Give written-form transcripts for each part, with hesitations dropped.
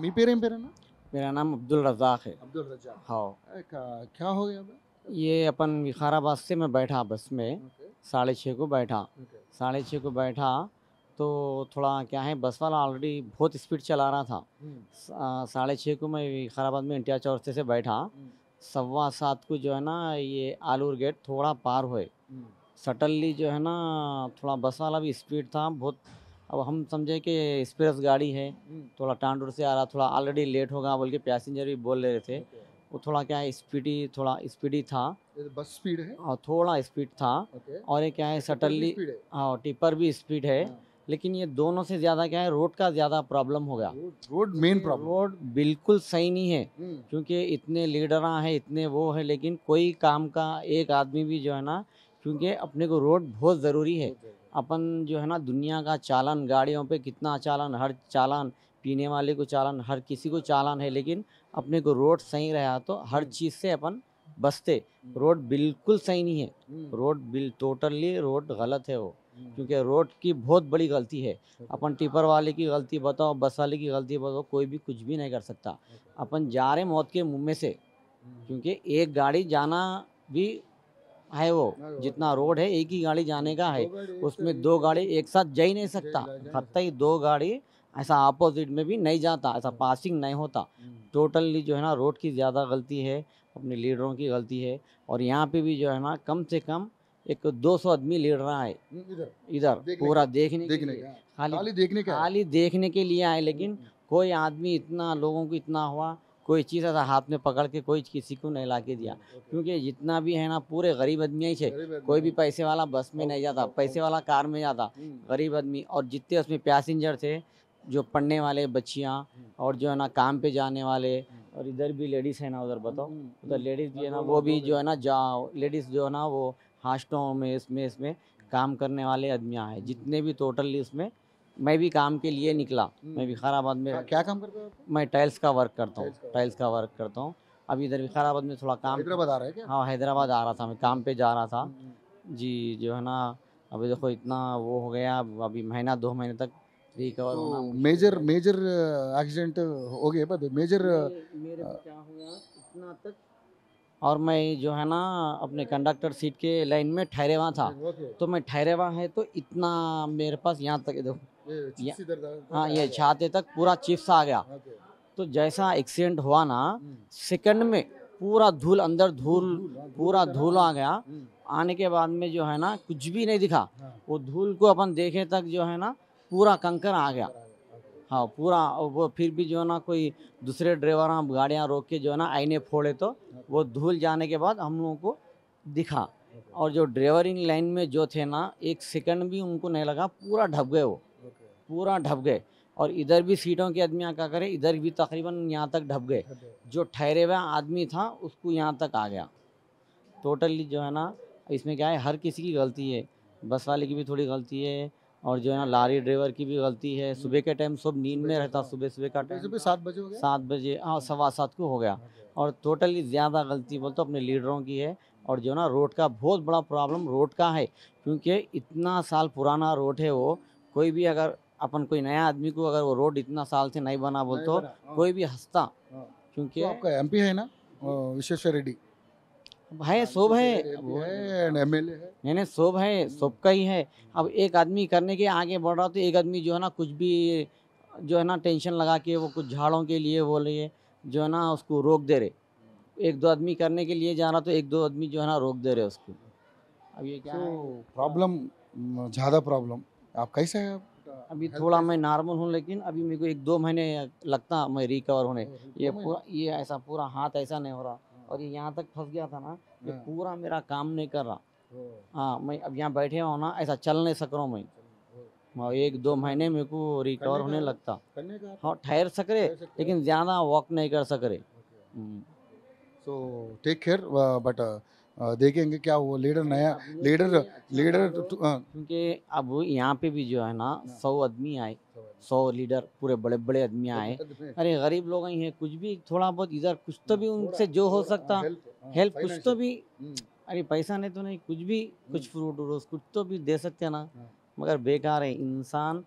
మీ పేరేం పేరన్నా? मेरा नाम अब्दुल रज़ाक है। अब्दुल रज़ाक। हाँ, क्या हो गया अभी? ये अपन विकाराबाद से मैं बैठा बस में, ओके 6:30 को बैठा। ओके 6:30 को बैठा तो थोड़ा क्या है, बस वाला ऑलरेडी बहुत स्पीड चला रहा था। 6:30 को मैं विकाराबाद में इंडिया चौरस्ते से बैठा। 7:15 को जो है ना ये आलूर गेट थोड़ा पार हुए, सटनली जो है ना थोड़ा बस वाला भी स्पीड था बहुत। अब हम समझे कि एक्सप्रेस गाड़ी है, थोड़ा टांडूर से आ रहा, थोड़ा ऑलरेडी लेट होगा बोल के पैसेंजर भी बोल रहे थे। वो थोड़ा क्या है थोड़ा स्पीडी था ये बस स्पीड है। और थोड़ा स्पीड था। ओके और ये क्या है सटनली, स्पीड है। हाँ टिपर भी स्पीड है। हाँ। लेकिन ये दोनों से ज़्यादा क्या है रोड का ज़्यादा प्रॉब्लम हो गया। Road main problem. रोड बिल्कुल सही नहीं है, क्योंकि इतने लीडर हैं इतने वो है, लेकिन कोई काम का एक आदमी भी जो है ना, क्योंकि अपने को रोड बहुत ज़रूरी है। अपन जो है ना दुनिया का चालान, गाड़ियों पे कितना चालान, हर चालान, पीने वाले को चालान, हर किसी को चालान है, लेकिन अपने को रोड सही रहा तो हर चीज़ से अपन बचते। रोड बिल्कुल सही नहीं है, रोड टोटली रोड गलत है वो, क्योंकि रोड की बहुत बड़ी गलती है। अपन टिपर वाले की गलती बताओ, बस वाले की गलती बताओ, कोई भी कुछ भी नहीं कर सकता। अपन जा रहे मौत के मुंह में से, क्योंकि एक गाड़ी जाना भी है वो, जितना रोड है एक ही गाड़ी जाने का है, उसमें दो गाड़ी एक साथ जा ही नहीं सकता। कतई दो गाड़ी ऐसा अपोजिट में भी नहीं जाता, ऐसा पासिंग नहीं होता। टोटली जो है ना रोड की ज़्यादा गलती है, अपने लीडरों की गलती है। और यहाँ पे भी जो है ना कम से कम एक 200 आदमी लीडर आए इधर पूरा देखने के लिए, खाली देखने का है। खाली देखने के लिए आए। लेकिन कोई आदमी इतना, लोगों को इतना हुआ, कोई चीज़ ऐसा हाथ में पकड़ के कोई किसी को नहीं ला के दिया, क्योंकि जितना भी है ना पूरे गरीब आदमी ही थे। कोई भी पैसे वाला बस में नहीं जाता, पैसे वाला कार में जाता, गरीब आदमी। और जितने उसमें पैसेंजर थे, जो पढ़ने वाले बच्चियाँ और जो है ना काम पे जाने वाले, और इधर भी लेडीज़ है ना, उधर बताओ उधर लेडीज़ भी है ना, वो भी जो है ना लेडीज़ जो है ना वो हॉस्टलों में इसमें काम करने वाले आदमियाँ हैं जितने भी टोटली उसमें। मैं भी काम के लिए निकला, मैं विकाराबाद में क्या काम करते हो आप? मैं टाइल्स का वर्क करता हूँ, टाइल्स का वर्क करता हूँ। अभी इधर विकाराबाद में थोड़ा काम, हैदराबाद आ रहा है क्या? हाँ हैदराबाद आ रहा था, मैं काम पे जा रहा था जी। जो है ना अभी देखो इतना वो हो गया, अभी महीना 2 महीने तक रिकवर होना मेजर मेजर एक्सीडेंट हो गया पर मेजर मेरे को क्या हुआ इतना तक। और मैं जो है ना अपने कंडक्टर सीट के लाइन में ठहरे हुआ था, तो मैं ठहरे हुआ है तो इतना मेरे पास यहाँ तक देखो, हाँ ये छाते तक पूरा चिप्स आ गया। तो जैसा एक्सीडेंट हुआ ना, सेकंड में पूरा धूल अंदर, पूरा धूल आ गया। आने के बाद में जो है ना कुछ भी नहीं दिखा, वो धूल को अपन देखे तक जो है ना पूरा कंकर आ गया। हाँ पूरा। वो फिर भी जो है ना कोई दूसरे ड्राइवर गाड़ियाँ रोक के जो है ना आईने फोड़े, तो वो धूल जाने के बाद हम लोगों को दिखा। और जो ड्राइवरिंग लाइन में जो थे ना, एक सेकंड भी उनको नहीं लगा, पूरा ढप गए वो, पूरा ढप गए। और इधर भी सीटों के आदमी क्या करे, इधर भी तकरीबन यहाँ तक ढप गए। जो ठहरे हुआ आदमी था उसको यहाँ तक आ गया। टोटली जो है ना इसमें क्या है, हर किसी की गलती है, बस वाले की भी थोड़ी गलती है, और जो है ना लारी ड्राइवर की भी गलती है। सुबह के टाइम सब नींद में रहता, सुबह का टाइम सुबह 7 बजे हो गया। 7 बजे, हाँ 7:15 को हो गया। और टोटली ज़्यादा गलती बोल तो अपने लीडरों की है। और जो ना रोड का बहुत बड़ा प्रॉब्लम रोड का है, क्योंकि इतना साल पुराना रोड है वो। कोई भी अगर अपन कोई नया आदमी को अगर वो रोड इतना साल से नहीं बना बोल तो कोई भी हंसता, क्योंकि आपका एमपी है ना विश्वेश्वर रेड्डी है, शोभ है, एमएलए है। नहीं शोभ है, सबका ही है। अब एक आदमी करने के आगे बढ़ रहा तो एक आदमी जो है ना कुछ भी जो है ना टेंशन लगा के वो कुछ झाड़ों के लिए बोल रही है, जो है ना उसको रोक दे रहे। एक दो आदमी करने के लिए जा रहा तो एक दो आदमी जो है ना रोक दे रहे उसको। अब ये क्या है, प्रॉब्लम ज़्यादा प्रॉब्लम। आप कैसे है आप? अभी थोड़ा मैं नॉर्मल हूँ, लेकिन अभी मेरे को 1-2 महीने लगता मैं रिकवर होने। ये पूरा, ये ऐसा पूरा हाथ ऐसा नहीं हो रहा, और ये यहाँ तक फंस गया था ना, ये पूरा मेरा काम नहीं कर रहा। हाँ मैं अब यहाँ बैठे हुआ हूँ ना, ऐसा चल नहीं सक रहा हूँ मैं। 1-2 महीने मेरे को रिकवर होने लगता। हाँ ठहर सक रहे, लेकिन ज़्यादा वॉक नहीं कर सक रहे। सो टेक केयर बट देखेंगे क्या वो लीडर नया लीडर क्योंकि अब यहाँ पे भी जो है ना 100 आदमी आए, 100 लीडर पूरे बड़े बड़े आदमी आए। अरे गरीब लोग ही हैं, कुछ भी थोड़ा बहुत इधर कुछ तो भी उनसे जो हो सकता हेल्प कुछ तो भी। अरे पैसा नहीं तो नहीं, कुछ भी, कुछ फ्रूट रोज कुछ तो भी दे सकते हैं ना। मगर बेकार है इंसान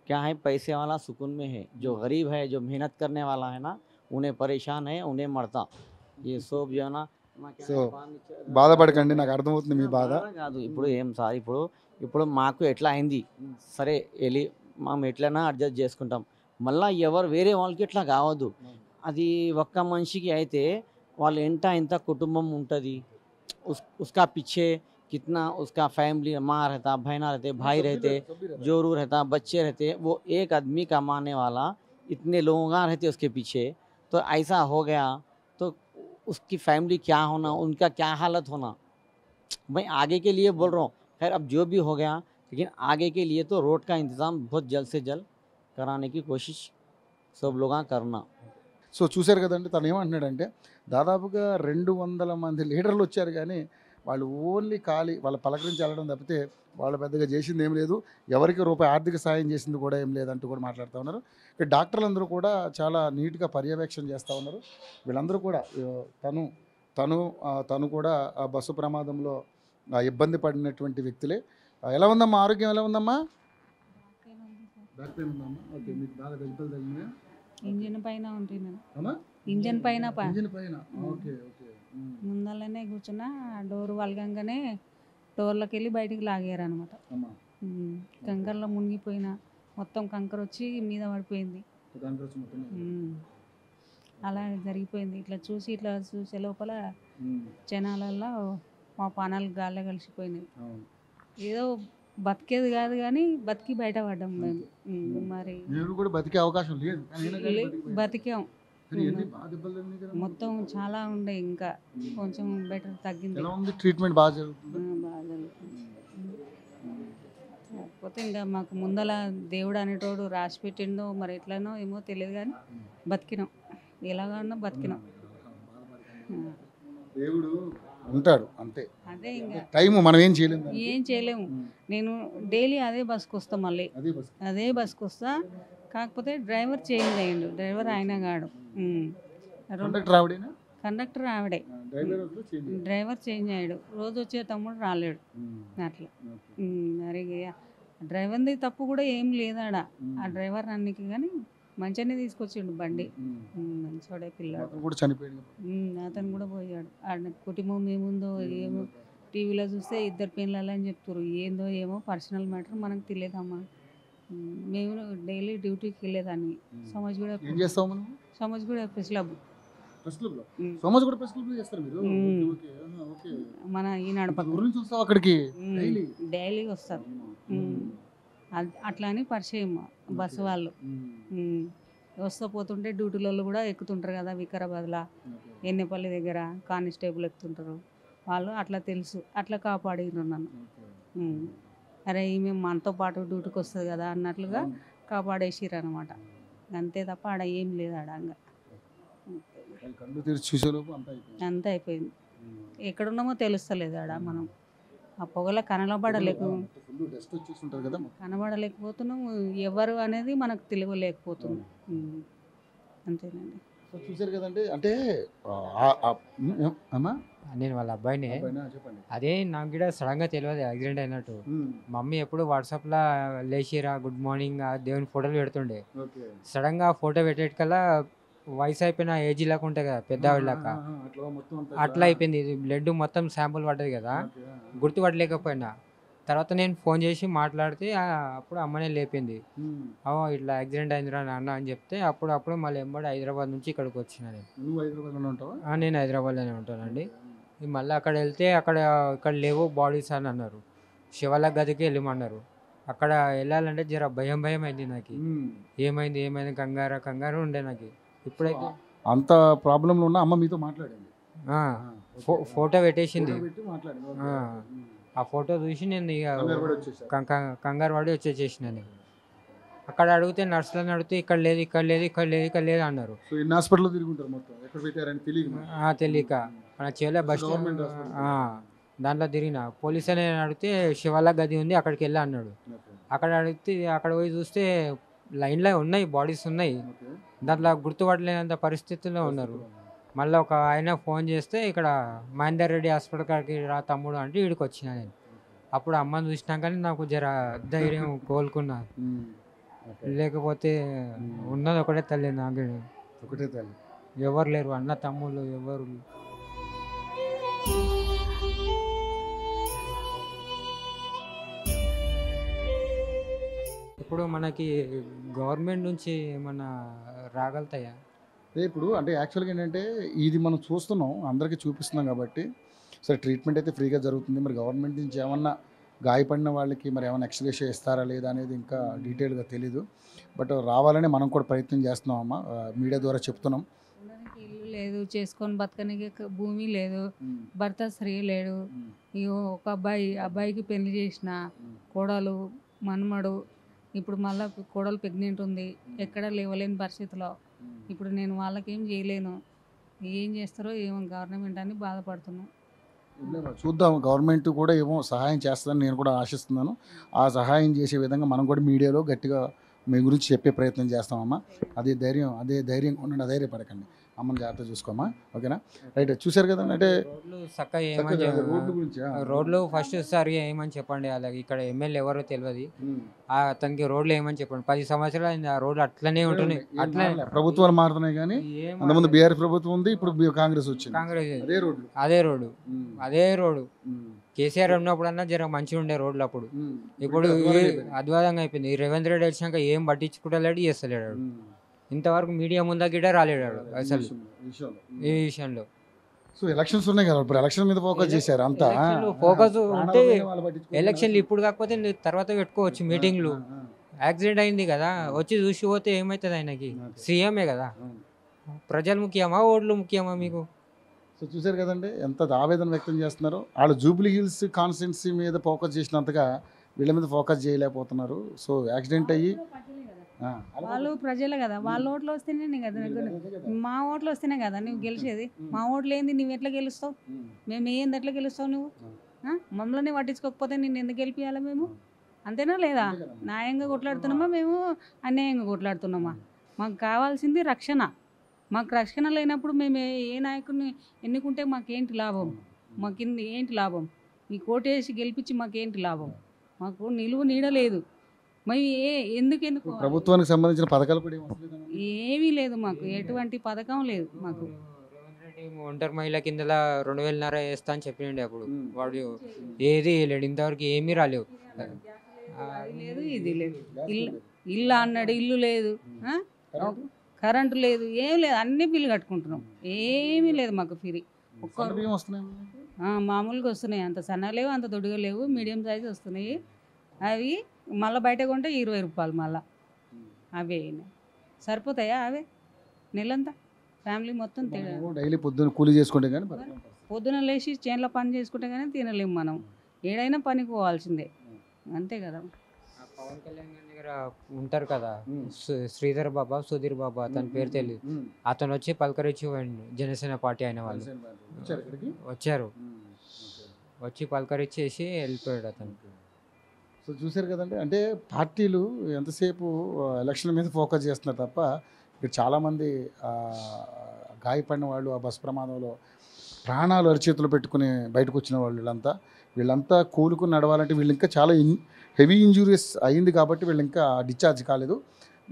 क्या है, पैसे वाला सुकून में है, जो गरीब है, जो मेहनत करने वाला है ना, उन्हें परेशान है, उन्हें मरता। ये सब जो है ना సో బాధపడకండి, నాకు అర్థమవుతుంది మీ బాధ. బాధ కాదు ఇప్పుడు ఏం సార్, ఇప్పుడు మాకు ఎట్లా అయింది సరే, వెళ్ళి మనం ఎట్లైనా అడ్జస్ట్ చేసుకుంటాం. మళ్ళీ ఎవరు వేరే వాళ్ళకి ఇట్లా కావద్దు. అది ఒక్క మనిషికి అయితే వాళ్ళ ఇంత కుటుంబం ఉంటుంది, उसका पीछे कितना उसका फैमिली, माँ रहता, बहना रहते, भाई रहते, जोरू रहता, बच्चे रहते, वो एक आदमी कमाने वाला इतने लोगों का रहते उसके पीछे, तो ऐसा हो गया तो उसकी फैमिली क्या होना, उनका क्या हालत होना. मैं आगे के लिए बोल रहा हूँ. खैर अब जो भी हो गया, लेकिन आगे के लिए तो रोड का इंतज़ाम बहुत जल्द से जल्द कराने की कोशिश सब लोग करना. సో చూశారు కదండి, తను ఏమంటున్నాడంటే దాదాపుగా 200 మంది లీడర్లు వచ్చారు, కానీ వాళ్ళు ఓన్లీ ఖాళీ వాళ్ళ పలకరించి వెళ్ళడం తప్పితే వాళ్ళు పెద్దగా చేసింది ఏం లేదు, ఎవరికి రూపాయి ఆర్థిక సాయం చేసింది కూడా ఏం లేదంటూ కూడా మాట్లాడుతూ ఉన్నారు. ఇక్కడ డాక్టర్లందరూ కూడా చాలా నీట్గా పర్యవేక్షణ చేస్తూ ఉన్నారు. వీళ్ళందరూ కూడా తను కూడా ఆ బస్సు ప్రమాదంలో ఇబ్బంది పడినటువంటి వ్యక్తులే. ఎలా ఉందమ్మా, ఆరోగ్యం ఎలా ఉందమ్మా? బ్యాక్ పెయిన్ ఉందమ్మా. ఓకే, మీకు బాగా దెబ్బలు తగిలినాయా? ఇంజిన్ పైన ఉంటున్నాను. అమ్మా ఇంజిన్ పైన ఇంజిన్ పైన. Okay okay. ముందల్లనే కూర్చున్నా, డోర్ వలగంగానే డోర్లోకి వెళ్ళి బయటికి లాగారు అనమాట. అమ్మా కంకర్లో మునిగిపోయినా, మొత్తం కంకర వచ్చి మీద పడిపోయింది. దానికి వచ్చి మొత్తం అలా జరిగిపోయింది. ఇట్లా చూసే లోపల జనాలల్లో మా పానాలు గాల్లో కలిసిపోయినాయి. ఏదో బతికేది కాదు కానీ బతికి బయటపడ్డాం మేము. మరి నేను కూడా బతికే అవకాశం లేదు, బతికాం. మొత్తం చాలా ఉండే, ఇంకా కొంచెం బెటర్ తగ్గింది. ట్రీట్మెంట్ బాగా జరుగుతుంది. బాగా జరుగుతుంది. కాకపోతే ఇంకా మాకు ముందల దేవుడు అనేటోడు రాసి పెట్టిండో మరి ఎట్లనో ఏమో తెలియదు, కానీ బతికినాం. ఎలాగన్నా బతికినాం. దేవుడు ఉంటాడు అంతే, అదే ఇంకా టైం మనం ఏం చేయలేము. నేను డైలీ అదే బస్కి వస్తా, మళ్ళీ అదే బస్కి వస్తా. కాకపోతే డ్రైవర్ చేంజ్ అయ్యిండు. డ్రైవర్ ఆయన కాడు, కండక్టర్ ఆవిడే. డ్రైవర్ చేంజ్ అయ్యాడు. రోజు వచ్చే తమ్ముడు రాలేడు అట్లా. మరి డ్రైవర్ది తప్పు కూడా ఏం లేదాడ. ఆ డ్రైవర్ అన్నికి కానీ మంచిగానే తీసుకొచ్చిండు బండి. మంచోడే పిల్లాడు. అతను కూడా పోయాడు. ఆ కుటుంబం ఏముందో ఏమో టీవీలో చూస్తే 2 పెళ్ళాలి అని చెప్తారు. ఏందో ఏమో పర్సనల్ మ్యాటర్ మనకు తెలియదమ్మా. మేము డైలీ డ్యూటీకి వెళ్ళేదాన్ని. సమాజ్ కూడా ప్రెస్ క్లబ్, మన ఈనాడు అక్కడికి డైలీ వస్తారు. అట్లా అని పరిచయం బస్సు వాళ్ళు. వస్తూ పోతుంటే డ్యూటీలలో కూడా ఎక్కుతుంటారు కదా, వికారాబాద్లో ఎన్నెపల్లి దగ్గర కానిస్టేబుల్ ఎక్కుతుంటారు వాళ్ళు. అట్లా తెలుసు, అట్లా కాపాడిరు నన్ను. అరే ఈమె మనతో పాటు డ్యూటీకి వస్తుంది కదా అన్నట్లుగా కాపాడేసిరు అనమాట. అంతే తప్ప ఆడ ఏం లేదు. ఆడ అంతా అయిపోయింది. ఎక్కడున్నామో తెలుస్తలేదు ఆడ. మనం ఆ పొగలో కనబడలేకపోతున్నాం. ఎవరు అనేది మనకు తెలియలేకపోతుంది. అంతేనండి. చూసారు కదండి. అంటే నేను వాళ్ళ అబ్బాయిని. అదే నాకు కూడా సడన్గా తెలియదు యాక్సిడెంట్ అయినట్టు. మమ్మీ ఎప్పుడు వాట్సాప్లో లేచిరా గుడ్ మార్నింగ్ దేవుని ఫోటోలు పెడుతుండే. సడన్గా ఫోటో పెట్టేటికల్లా వయసు అయిపోయిన ఏజ్ లాగా ఉంటాయి కదా, పెద్దవాళ్ళక అట్లా అయిపోయింది. ఇది బ్లడ్ మొత్తం శాంపుల్ పడ్డది కదా, గుర్తుపట్టలేకపోయినా. తర్వాత నేను ఫోన్ చేసి మాట్లాడితే అప్పుడు అమ్మనే లేపింది. ఇట్లా యాక్సిడెంట్ అయిందిరా నాన్న అని చెప్తే అప్పుడు మళ్ళీ ఎంబడి హైదరాబాద్ నుంచి ఇక్కడికి వచ్చిన నేను హైదరాబాద్లోనే ఉంటానండి. మళ్ళీ అక్కడ వెళ్తే ఇక్కడ లేవు బాడీస్ అని అన్నారు. శివాల గదికి వెళ్ళమన్నారు. అక్కడ వెళ్ళాలంటే జర భయం అయింది నాకు. ఏమైంది కంగారు ఉండే నాకు. ఇప్పుడైతే అంత ప్రాబ్లంలో ఉన్న అమ్మ మీతో మాట్లాడింది, ఫోటో పెట్టేసింది. ఆ ఫోటో చూసి నేను ఇక కంగారు పడి వచ్చేసేసిన. అక్కడ అడిగితే నర్సులను అడిగితే ఇక్కడ లేదు అన్నారు. తెలియక మన చేలే బస్ స్టాండ్ దాంట్లో తిరిగిన పోలీస్ అని అడిగితే శివాల గది ఉంది అక్కడికి వెళ్ళా అన్నాడు. అక్కడ అడిగితే అక్కడ పోయి చూస్తే లైన్లో ఉన్నాయి, బాడీస్ ఉన్నాయి. దాంట్లో గుర్తుపట్టలేనంత పరిస్థితుల్లో ఉన్నారు. మళ్ళీ ఒక ఆయన ఫోన్ చేస్తే ఇక్కడ మహేందర్ రెడ్డి హాస్పిటల్ కాడికి రా తమ్ముడు అంటే వీడికి వచ్చిన నేను. అప్పుడు అమ్మని చూసినాకనే నాకు జర ధైర్యం కోలుకున్నా. లేకపోతే ఉన్నది ఒకటే తల్లి నాకు, ఒకటే తల్లి. ఎవరు లేరు, అన్న తమ్ముళ్ళు ఎవరు. ఇప్పుడు మనకి గవర్నమెంట్ నుంచి ఏమన్నా రాగలుగుతాయా? ఇప్పుడు అంటే యాక్చువల్గా ఏంటంటే ఇది మనం చూస్తున్నాం, అందరికీ చూపిస్తున్నాం కాబట్టి సరే ట్రీట్మెంట్ అయితే ఫ్రీగా జరుగుతుంది. మరి గవర్నమెంట్ నుంచి ఏమన్నా గాయపడిన వాళ్ళకి మరి ఏమైనా ఎక్స్‌గ్రేషియా ఇస్తారా లేదా అనేది ఇంకా డీటెయిల్‌గా తెలీదు. బట్ రావాలని మనం కూడా ప్రయత్నం చేస్తున్నాం అమ్మ. మీడియా ద్వారా చెప్తున్నాం. ఉండడానికి ఇల్లు లేదు, చేసుకొని బతకనికి భూమి లేదు, భర్త స్త్రీ లేడు. ఇగో ఒక అబ్బాయికి పెళ్లి చేసిన కోడలు మనమడు, ఇప్పుడు మళ్ళీ కోడలు ప్రెగ్నెంట్ ఉంది, ఎక్కడ లేవలేని పరిస్థితిలో. ఇప్పుడు నేను వాళ్ళకేం చేయలేను, ఏం చేస్తారో ఏమో గవర్నమెంట్ అని బాధపడుతున్నాం. చూద్దాం, గవర్నమెంట్ కూడా ఏమో సహాయం చేస్తుందని నేను కూడా ఆశిస్తున్నాను. ఆ సహాయం చేసే విధంగా మనం కూడా మీడియాలో గట్టిగా మీ గురించి చెప్పే ప్రయత్నం చేస్తామమ్మా. అదే ధైర్యం ఉండండి, అధైర్యపడకండి. అమ్మని జాగ్రత్త చూసుకోమ్మా, ఓకేనా? రైట్, చూశారు కదండి. అంటే రోడ్లు చక్కగా ఏమని రోడ్డు గురించి రోడ్లు ఫస్ట్ సరిగా ఏమని చెప్పండి. అలాగే ఇక్కడ ఎమ్మెల్యే ఎవరో తెలియదు, అతనికి రోడ్లు ఏమని చెప్పండి. 10 సంవత్సరాలు అయింది, ఆ రోడ్లు అట్లనే ఉంటున్నాయి. అట్లా ప్రభుత్వాలు మారుతున్నాయి కానీ అంతకుముందు బీఆర్ ప్రభుత్వం ఉంది, ఇప్పుడు కాంగ్రెస్ వచ్చింది. కాంగ్రెస్ అదే రోడ్లు. అదే రోడ్డు కేసీఆర్ ఉన్నప్పుడన్నా జర మంచిగా ఉండే రోడ్లు అప్పుడు. ఇప్పుడు అద్భుతంగా అయిపోయింది. ఈ రేవంత్ రెడ్డి వచ్చినాక ఏం పట్టించుకుంటలేడు, చేస్తలేడు. ఇంతవరకు మీడియా ముందా గిట్ట రాలేడు అసలు ఈ విషయంలో. సో ఎలక్షన్స్ ఉన్నాయి కదా, ఇప్పుడు ఎలక్షన్ మీద ఫోకస్ చేశారు అంతా. ఫోకస్ ఉంటే ఎలక్షన్లు ఇప్పుడు కాకపోతే తర్వాత పెట్టుకోవచ్చు మీటింగ్లు. యాక్సిడెంట్ అయింది కదా, వచ్చి చూసి పోతే ఏమవుతుంది ఆయనకి? సీఎంఏ కదా. ప్రజలు ముఖ్యమా, ఓట్లు ముఖ్యమా మీకు? సో చూశారు కదండి ఎంత ఆవేదన వ్యక్తం చేస్తున్నారు. వాళ్ళు జూబ్లీ హిల్స్ కాన్స్టిట్యున్సీ మీద ఫోకస్ చేసినంతగా వీళ్ళ మీద ఫోకస్ చేయలేకపోతున్నారు. సో యాక్సిడెంట్ అయ్యి వాళ్ళు ప్రజలే కదా, వాళ్ళ ఓట్లు వస్తేనే కదా, మా ఓట్లు వస్తేనే కదా నువ్వు గెలిచేది. మా ఓట్లు ఏంది, నువ్వు ఎట్లా గెలుస్తావు? మేము ఏంది ఎట్లా గెలుస్తావు నువ్వు? మమ్మల్ని పట్టించుకోకపోతే నిన్ను ఎందుకు గెలిపియాలా మేము? అంతేనా లేదా? న్యాయంగా కొట్లాడుతున్నామా మేము, అన్యాయంగా కొట్లాడుతున్నామా? మాకు కావాల్సింది రక్షణ. మాకు రక్షణ లేనప్పుడు మేము ఏ నాయకుడిని ఎన్నుకుంటే మాకేంటి లాభం? మాకు ఏంటి లాభం? ఈ కోటేసి గెలిపించి మాకేంటి లాభం? మాకు నిలువ నీడ లేదు. మరి ఎందుకు ప్రభుత్వానికి సంబంధించిన పథకాలు కూడా ఏమీ లేదు, మాకు ఎటువంటి పథకం లేదు. మాకు ఒంటరి మహిళ కింద 2,500 వేస్తా అని చెప్పిండే అప్పుడు. వాడు ఏది లేడు, ఇంతవరకు ఏమీ రాలేవు. లేదు, ఇది లేదు, ఇల్లు అన్నాడు, ఇల్లు లేదు, కరెంటు లేదు, ఏం లేదు, అన్ని బిల్లు కట్టుకుంటున్నాం. ఏమీ లేదు మాకు ఫ్రీ. మామూలుగా వస్తున్నాయి, అంత సన్నగా లేవు, అంత దొడ్డుగా లేవు, మీడియం సైజు వస్తున్నాయి. అవి మళ్ళీ బయట కొంటే 20 రూపాయలు. మళ్ళీ అవే సరిపోతాయా? అవే నెలంతా ఫ్యామిలీ మొత్తం డైలీ పొద్దున కూలీ చేసుకుంటే కానీ, పొద్దున లేచి చేనులో పని చేసుకుంటే కానీ తినలేము మనం. ఏడైనా పనికి పోవాల్సిందే, అంతే కదా. పవన్ కళ్యాణ్ గారి దగ్గర ఉంటారు కదా శ్రీధర్ బాబా, సుధీర్ బాబా, అతని పేరు తెలియదు. అతను వచ్చి పలకరించి జనసేన పార్టీ అయిన వాళ్ళు వచ్చారు, వచ్చి పలకరించేసి వెళ్ళిపోయాడు అతను. సో చూశారు కదండి. అంటే పార్టీలు ఎంతసేపు ఎలక్షన్ మీద ఫోకస్ చేస్తున్నారు తప్ప ఇక్కడ చాలామంది గాయపడిన వాళ్ళు, ఆ బస్ ప్రమాదంలో ప్రాణాలు అరిచేతులు పెట్టుకుని బయటకు వచ్చిన వాళ్ళు వీళ్ళంతా కోలుకుని నడవాలంటే వీళ్ళు ఇంకా చాలా హెవీ ఇంజూరీస్ అయింది కాబట్టి వీళ్ళు ఇంకా డిశ్చార్జ్ కాలేదు.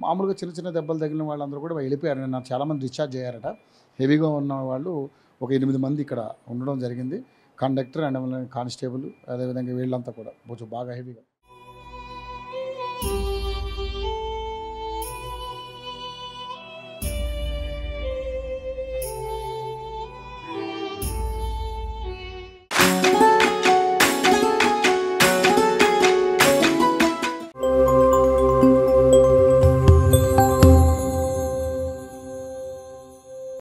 మామూలుగా చిన్న చిన్న దెబ్బలు తగిలిన వాళ్ళందరూ కూడా వెళ్ళిపోయారు. నిన్న చాలామంది డిశ్చార్జ్ అయ్యారట. హెవీగా ఉన్న వాళ్ళు ఒక 8 మంది ఇక్కడ ఉండడం జరిగింది. కండక్టర్ అండ్ కానిస్టేబుల్, అదేవిధంగా వీళ్ళంతా కూడా కొంచెం బాగా హెవీగా.